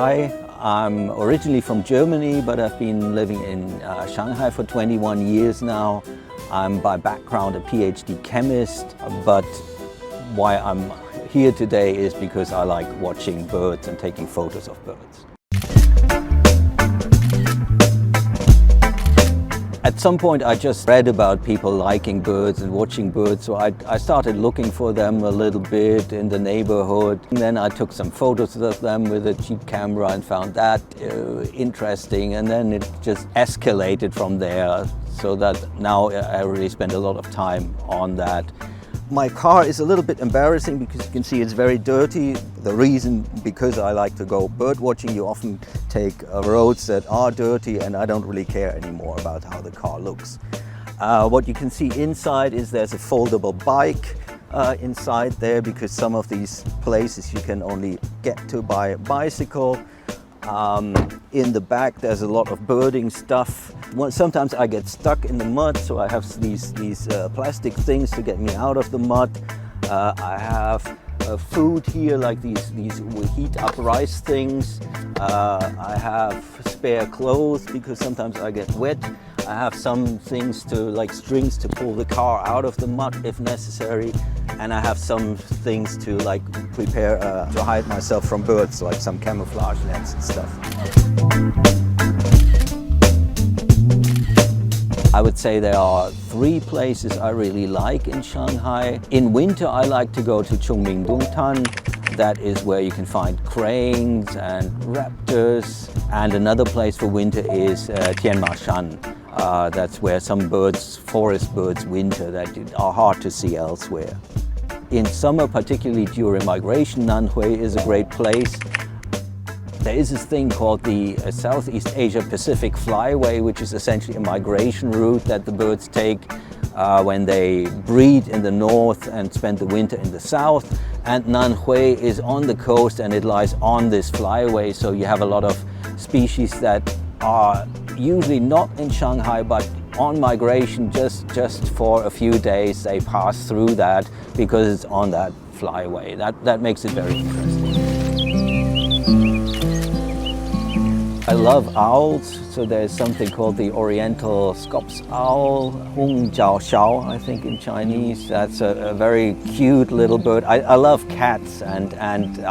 Chai. I'm originally from Germany, but I've been living in Shanghai for 21 years now. I'm by background a PhD chemist, but why I'm here today is because I like watching birds and taking photos of birds. At some point I just read about people liking birds and watching birds, so I started looking for them a little bit in the neighborhood. And then I took some photos of them with a cheap camera and found that interesting, and then it just escalated from there, so that now I really spend a lot of time on that. My car is a little bit embarrassing because you can see it's very dirty. The reason, because I like to go bird watching, you often take roads that are dirty, and I don't really care anymore about how the car looks. What you can see inside is there's a foldable bike inside there, because some of these places you can only get to by a bicycle. In the back there's a lot of birding stuff. Sometimes I get stuck in the mud, so I have these plastic things to get me out of the mud. I have food here, like these heat up rice things. I have spare clothes because sometimes I get wet. I have some things like strings to pull the car out of the mud if necessary. And I have some things to prepare to hide myself from birds, like some camouflage nets and stuff. I would say there are 3 places I really like in Shanghai. In winter I like to go to Chongmingdongtan. That is where you can find cranes and raptors. And another place for winter is Tianmashan. That's where some birds, forest birds, winter that are hard to see elsewhere. In summer, particularly during migration, Nanhui is a great place. There is this thing called the Southeast Asia Pacific Flyway, which is essentially a migration route that the birds take when they breed in the north and spend the winter in the south. And Nanhui is on the coast and it lies on this flyway, so you have a lot of species that are usually not in Shanghai but on migration just for a few days. They pass through that because it's on that flyway. That makes it very interesting. I love owls, so there's something called the Oriental Scops owl, Hong Jiao Xiao, I think in Chinese. That's a very cute little bird. I love cats, and